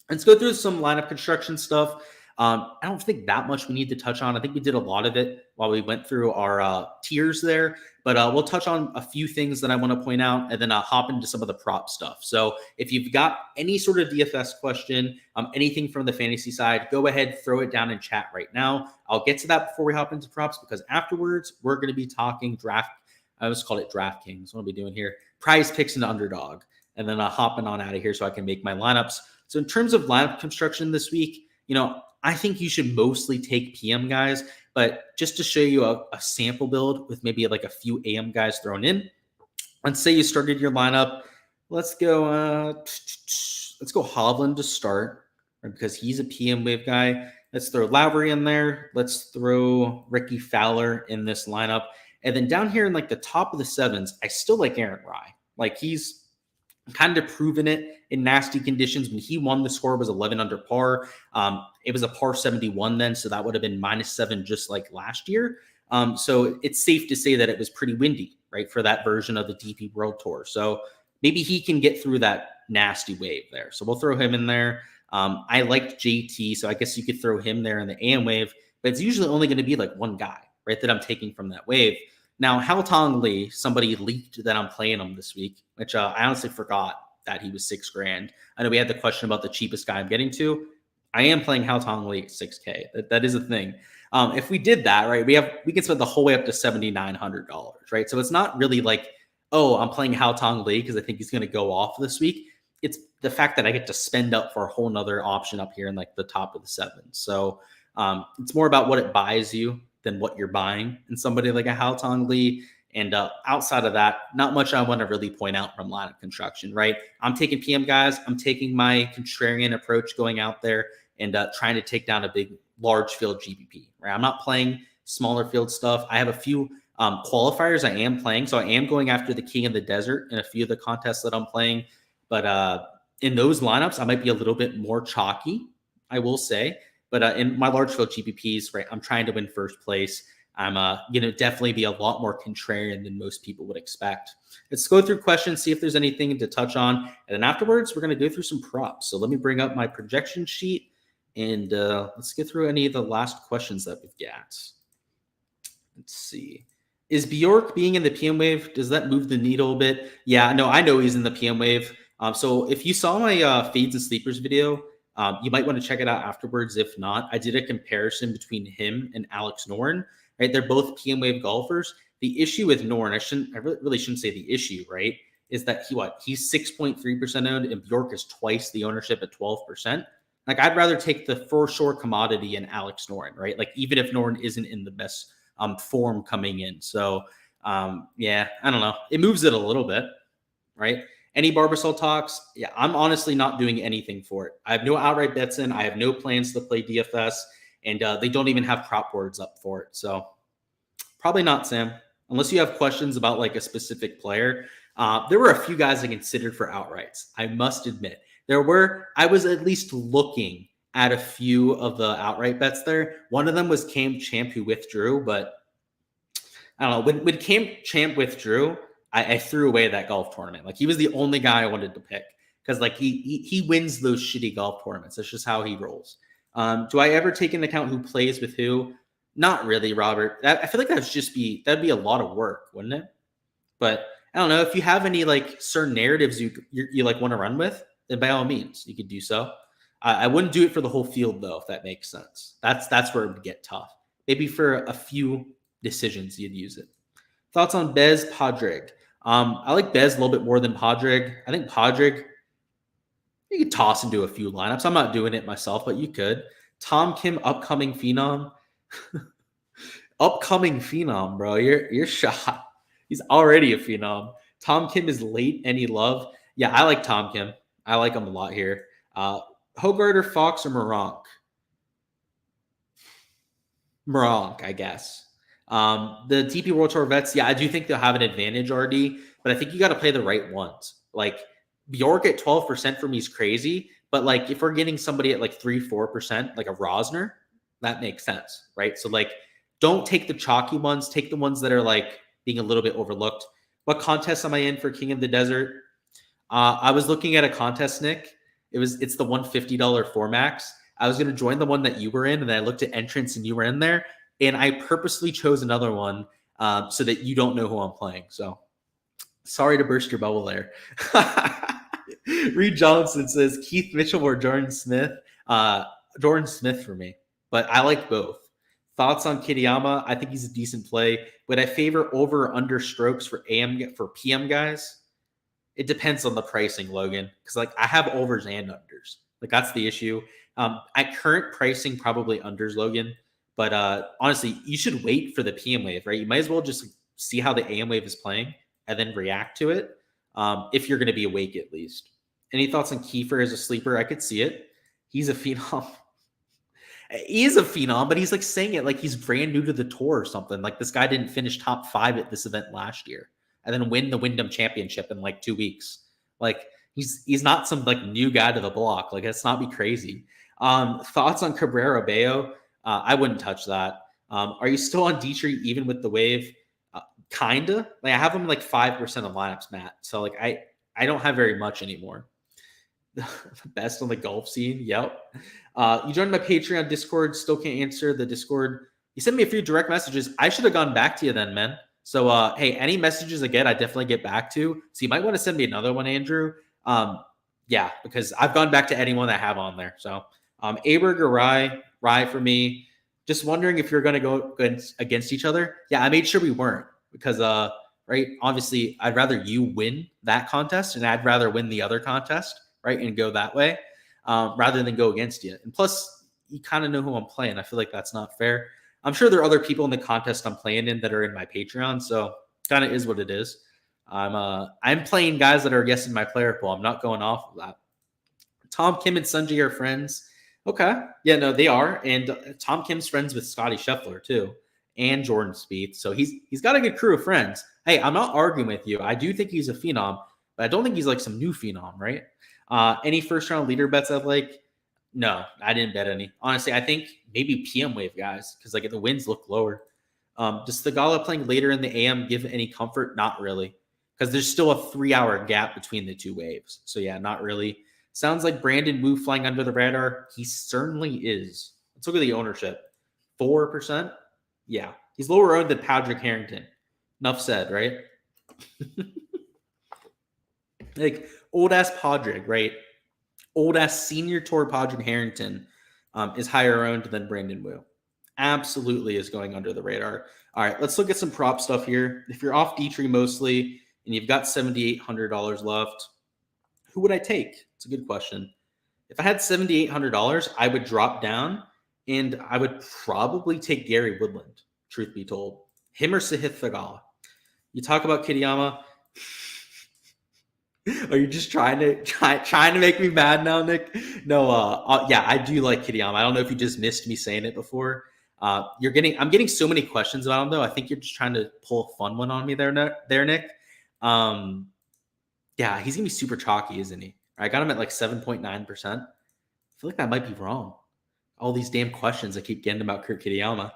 Let's go through some lineup construction stuff. I don't think that much we need to touch on. I think we did a lot of it while we went through our tiers there, but we'll touch on a few things that I want to point out and then hop into some of the prop stuff. So if you've got any sort of DFS question, anything from the fantasy side, go ahead, throw it down in chat right now. I'll get to that before we hop into props because afterwards we're going to be talking I always called it Draftkings. What are we doing here? Prize picks and Underdog. And then hopping on out of here so I can make my lineups. So in terms of lineup construction this week, I think you should mostly take PM guys, but just to show you a sample build with maybe like a few AM guys thrown in. Let's say you started your lineup. Let's go Hovland to start because he's a PM wave guy. Let's throw Lowry in there. Let's throw Ricky Fowler in this lineup. And then down here in like the top of the sevens, I still like Aaron Rye. Like he's kind of proven it in nasty conditions. When he won, the score was 11 under par. It was a par 71 then, so that would have been -7 just like last year. So it's safe to say that it was pretty windy, right, for that version of the DP World Tour. So maybe he can get through that nasty wave there. So we'll throw him in there. I liked JT, so I guess you could throw him there in the AM wave, but it's usually only going to be like one guy, right, that I'm taking from that wave. Now, Haotong Li, somebody leaked that I'm playing him this week, which I honestly forgot that he was $6,000. I know we had the question about the cheapest guy I'm getting to. I am playing Haotong Li at $6K. That is a thing. If we did that, right, we can spend the whole way up to $7,900, right? So it's not really like, oh, I'm playing Haotong Li because I think he's going to go off this week. It's the fact that I get to spend up for a whole nother option up here in like the top of the sevens. So it's more about what it buys you than what you're buying in somebody like a Haotong Li. And outside of that, not much I want to really point out from lineup construction, right? I'm taking PM guys. I'm taking my contrarian approach going out there and trying to take down a large field GPP, right? I'm not playing smaller field stuff. I have a few qualifiers I am playing. So I am going after the King of the Desert in a few of the contests that I'm playing. But in those lineups, I might be a little bit more chalky, I will say. But in my large field GPPs, right, I'm trying to win first place. I'm going to definitely be a lot more contrarian than most people would expect. Let's go through questions, see if there's anything to touch on. And then afterwards, we're going to go through some props. So let me bring up my projection sheet and let's get through any of the last questions that we've got. Let's see. Is Bjork being in the PM wave, does that move the needle a bit? Yeah, no, I know he's in the PM wave. So if you saw my fades and sleepers video, you might want to check it out afterwards. If not, I did a comparison between him and Alex Noren. Right, they're both PM wave golfers. The issue with Noren, I really shouldn't say the issue, right, is that he's 6.3% owned and Bjork is twice the ownership at 12%. Like I'd rather take the for sure commodity in Alex Noren, right? Like even if Noren isn't in the best form coming in. So yeah, I don't know. It moves it a little bit, right? Any Barbasol talks? Yeah, I'm honestly not doing anything for it. I have no outright bets in. I have no plans to play DFS. And they don't even have prop boards up for it. So probably not, Sam, unless you have questions about like a specific player. There were a few guys I considered for outrights. I must admit I was at least looking at a few of the outright bets there. One of them was Cam Champ who withdrew, but I don't know. When Cam Champ withdrew, I threw away that golf tournament. Like he was the only guy I wanted to pick because like he wins those shitty golf tournaments. That's just how he rolls. Do I ever take into account who plays with who? Not really, Robert. I feel like that'd be a lot of work, wouldn't it? But I don't know if you have any like certain narratives you like want to run with, then by all means you could do so. I wouldn't do it for the whole field though, if that makes sense. That's where it would get tough. Maybe for a few decisions you'd use it. Thoughts on Bez Podrig? I like Bez a little bit more than Podrig. I think Podrig, you could toss into a few lineups. I'm not doing it myself, but you could. Tom Kim, upcoming phenom. Upcoming phenom, bro. You're shot. He's already a phenom. Tom Kim is late. Any love? Yeah, I like Tom Kim. I like him a lot here. Hogarth, Fox, or Moronk? Moronk, I guess. The DP World Tour vets, yeah, I do think they'll have an advantage, RD, but I think you got to play the right ones. Like, Bjork at 12% for me is crazy, but like if we're getting somebody at like 3-4%, like a Rosner, that makes sense, right? So like don't take the chalky ones, take the ones that are like being a little bit overlooked. What contest am I in for King of the Desert? I was looking at a contest, Nick. It's the $150 4 max. I was going to join the one that you were in, and then I looked at entrance and you were in there, and I purposely chose another one so that you don't know who I'm playing. So sorry to burst your bubble there. Reed Johnson says Keith Mitchell or Jordan Smith. Jordan Smith for me, but I like both. Thoughts on Kitayama? I think he's a decent play. Would I favor over or under strokes for PM guys? It depends on the pricing, Logan, because like I have overs and unders. Like that's the issue. At current pricing, probably unders, Logan. But honestly, you should wait for the PM wave, right? You might as well just see how the AM wave is playing and then react to it if you're going to be awake at least. Any thoughts on Kiefer as a sleeper? I could see it. He's a phenom. He is a phenom, but he's like saying it like he's brand new to the tour or something. Like this guy didn't finish top 5 at this event last year and then win the Wyndham Championship in like 2 weeks. Like he's not some like new guy to the block. Like let's not be crazy. Thoughts on Cabrera Bello? I wouldn't touch that. Are you still on Dietrich even with the wave? Kinda. Like I have him like 5% of lineups, Matt. So like I don't have very much anymore. The best on the golf scene. Yep. You joined my Patreon Discord. Still can't answer the Discord. You sent me a few direct messages. I should have gone back to you then, man. So, hey, any messages I get, I definitely get back to. So you might want to send me another one, Andrew. Yeah, because I've gone back to anyone that I have on there. So, Aberg or Rye for me. Just wondering if you're going to go against each other. Yeah, I made sure we weren't because, right, obviously, I'd rather you win that contest and I'd rather win the other contest, right, and go that way rather than go against you. And plus, you kind of know who I'm playing. I feel like that's not fair. I'm sure there are other people in the contest I'm playing in that are in my Patreon, so kind of is what it is. I'm playing guys that are guessing my player pool. I'm not going off of that. Tom Kim and Sanjay are friends. Okay, yeah, no, they are, and Tom Kim's friends with Scotty Scheffler too, and Jordan Spieth. So he's got a good crew of friends. Hey, I'm not arguing with you. I do think he's a phenom, but I don't think he's like some new phenom, right? Any first round leader bets I'd like? No, I didn't bet any. Honestly, I think maybe PM wave guys because like the winds look lower. Does the Gala playing later in the AM give any comfort? Not really, because there's still a 3-hour gap between the two waves. So yeah, not really. Sounds like Brandon Wu flying under the radar. He certainly is. Let's look at the ownership. 4%. Yeah, he's lower owned than Patrick Harrington. Enough said, right? Like old ass Padraig, right? Old ass senior tour Padraig Harrington is higher owned than Brandon Wu. Absolutely is going under the radar. All right, let's look at some prop stuff here. If you're off Dietrich mostly and you've got $7,800 left, who would I take? It's a good question. If I had $7,800, I would drop down and I would probably take Gary Woodland, truth be told. Him or Sahith Theegala. You talk about Kitayama. Are you just trying to make me mad now, Nick? No, yeah, I do like Kitayama. I don't know if you just missed me saying it before. I'm getting so many questions about him though. I think you're just trying to pull a fun one on me there, Nick. Yeah, he's gonna be super chalky, isn't he? I got him at like 7.9%. I feel like that might be wrong. All these damn questions I keep getting about Kurt Kitayama.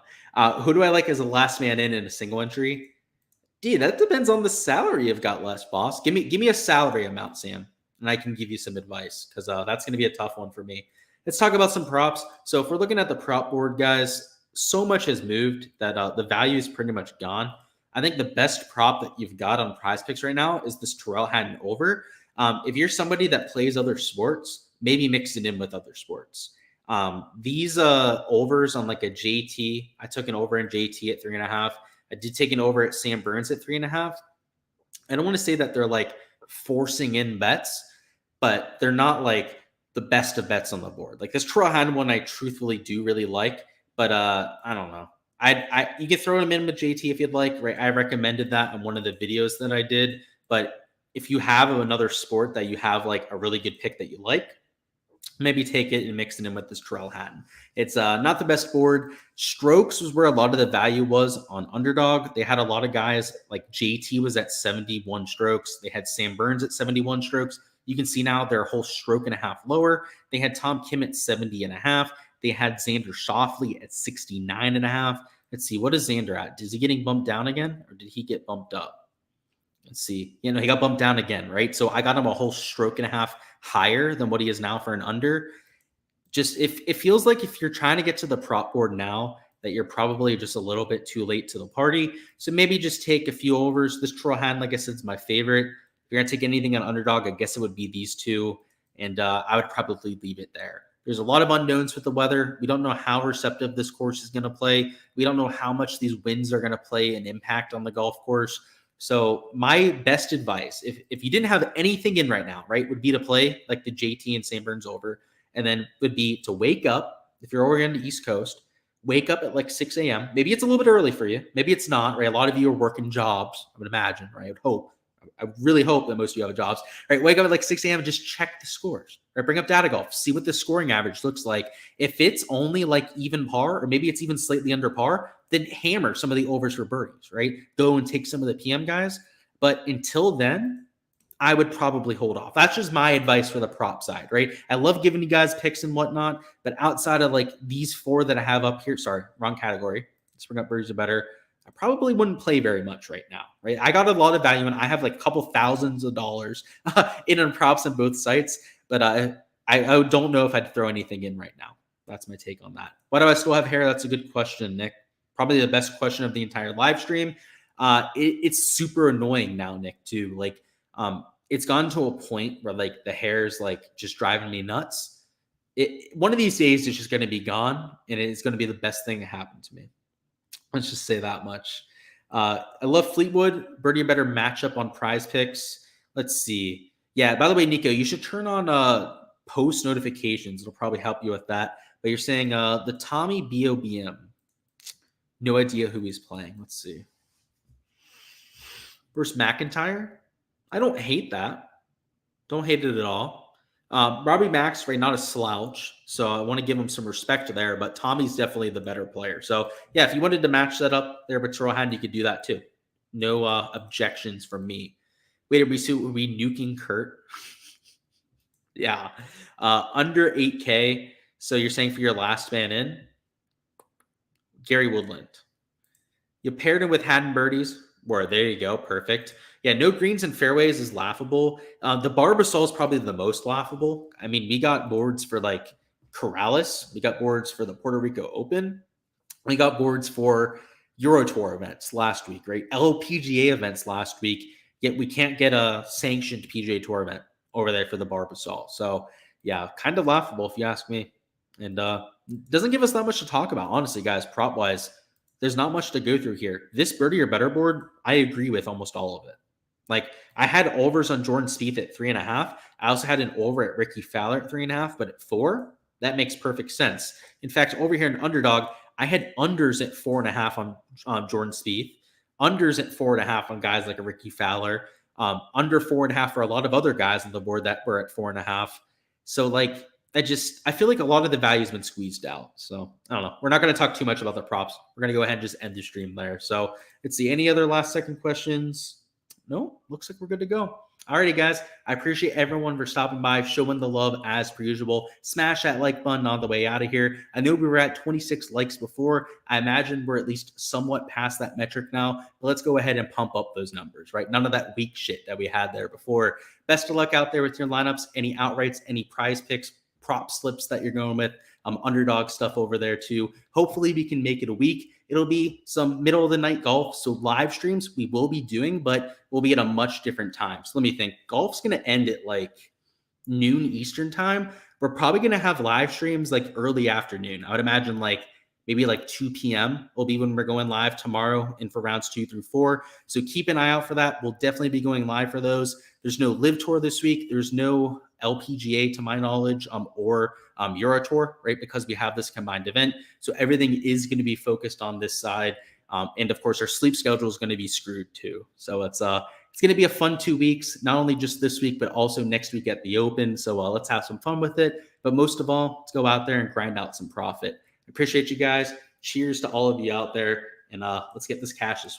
Who do I like as a last man in a single entry? Dude, that depends on the salary you've got less, boss. Give me a salary amount, Sam, and I can give you some advice because that's going to be a tough one for me. Let's talk about some props. So if we're looking at the prop board, guys, so much has moved that the value is pretty much gone. I think the best prop that you've got on Prize Picks right now is this Terrell Hatton over. If you're somebody that plays other sports, maybe mix it in with other sports. These overs on like a JT, I took an over in JT at 3.5. I did take an over at Sam Burns at 3.5. I don't want to say that they're like forcing in bets, but they're not like the best of bets on the board. Like this Terrell Hatton one, I truthfully do really like, but I don't know. You can throw him in with JT if you'd like. Right, I recommended that in one of the videos that I did. But if you have another sport that you have like a really good pick that you like, maybe take it and mix it in with this Terrell Hatton. It's not the best board. Strokes was where a lot of the value was on Underdog. They had a lot of guys like JT was at 71 strokes. They had Sam Burns at 71 strokes. You can see now they're a whole stroke and a half lower. They had Tom Kim at 70.5. They had Xander Schauffele at 69.5. Let's see, what is Xander at? Is he getting bumped down again or did he get bumped up? Let's see. He got bumped down again, right? So I got him a whole stroke and a half higher than what he is now for an under. Just if it feels like if you're trying to get to the prop board now, that you're probably just a little bit too late to the party. So maybe just take a few overs. This Troll hand, like I said, is my favorite. If you're gonna take anything on Underdog, I guess it would be these two, and I would probably leave it there. There's a lot of unknowns with the weather. We don't know how receptive this course is going to play. We don't know how much these winds are going to play an impact on the golf course. So my best advice, if you didn't have anything in right now, right, would be to play like the JT and St. Burns over, and then would be to wake up, if you're already on the East Coast, wake up at like 6 a.m. Maybe it's a little bit early for you. Maybe it's not, right? A lot of you are working jobs, I would imagine, right? I would hope. I really hope that most of you have jobs. Right, wake up at like 6 a.m. and just check the scores. Right, bring up Data Golf, see what the scoring average looks like. If it's only like even par, or maybe it's even slightly under par, then hammer some of the overs for birdies. Right, go and take some of the PM guys. But until then, I would probably hold off. That's just my advice for the prop side. Right, I love giving you guys picks and whatnot, but outside of like these four that I have up here, sorry, wrong category. Let's bring up birdies are better. I probably wouldn't play very much right now, right? I got a lot of value and I have like a couple thousands of dollars in on props on both sites, but I don't know if I'd throw anything in right now. That's my take on that. Why do I still have hair? That's a good question, Nick. Probably the best question of the entire live stream. It's super annoying now, Nick, too. Like, it's gotten to a point where like the hair is like just driving me nuts. One of these days it's just going to be gone, and it's going to be the best thing that happened to me. Let's just say that much. I love Fleetwood. Birdie better matchup on Prize Picks. Let's see. Yeah, by the way, Nico, you should turn on post notifications. It'll probably help you with that. But you're saying the Tommy BOBM. No idea who he's playing. Let's see. Versus McIntyre. I don't hate that. Don't hate it at all. Robbie Max, right, not a slouch, so I want to give him some respect there, but Tommy's definitely the better player. So, yeah, if you wanted to match that up there with Trohan, you could do that too. No objections from me. Wait, are we nuking Kurt? Yeah. Under 8K, so you're saying for your last man in? Gary Woodland. You paired him with Haddon Birdies. There you go, perfect. Yeah, no greens and fairways is laughable. The Barbasol is probably the most laughable. I mean, we got boards for like Corrales. We got boards for the Puerto Rico Open. We got boards for Euro Tour events last week, right? LPGA events last week. Yet we can't get a sanctioned PGA Tour event over there for the Barbasol. So yeah, kind of laughable if you ask me. And doesn't give us that much to talk about, honestly, guys. Prop wise, there's not much to go through here. This birdie or better board, I agree with almost all of it. Like, I had overs on Jordan Spieth at 3.5. I also had an over at Ricky Fowler at 3.5, but at 4, that makes perfect sense. In fact, over here in Underdog, I had unders at 4.5 on Jordan Spieth, unders at 4.5 on guys like a Ricky Fowler, under 4.5 for a lot of other guys on the board that were at 4.5. So, like, I feel like a lot of the value has been squeezed out. So I don't know. We're not going to talk too much about the props. We're going to go ahead and just end the stream there. So let's see. Any other last second questions? No, looks like we're good to go. Alrighty, guys. I appreciate everyone for stopping by, showing the love as per usual. Smash that like button on the way out of here. I know we were at 26 likes before. I imagine we're at least somewhat past that metric now. But let's go ahead and pump up those numbers, right? None of that weak shit that we had there before. Best of luck out there with your lineups, any outrights, any prize picks, prop slips that you're going with, Underdog stuff over there too. Hopefully we can make it a week. It'll be some middle of the night golf. So live streams we will be doing, but we'll be at a much different time. So let me think. Golf's going to end at like noon Eastern time. We're probably going to have live streams like early afternoon. I would imagine like maybe like 2 p.m. will be when we're going live tomorrow and for rounds 2 through 4. So keep an eye out for that. We'll definitely be going live for those. There's no Live Tour this week. There's no LPGA to my knowledge, or Euro Tour, right? Because we have this combined event. So everything is going to be focused on this side. And of course, our sleep schedule is going to be screwed too. So it's going to be a fun 2 weeks, not only just this week, but also next week at the Open. So let's have some fun with it. But most of all, let's go out there and grind out some profit. I appreciate you guys. Cheers to all of you out there. And let's get this cash this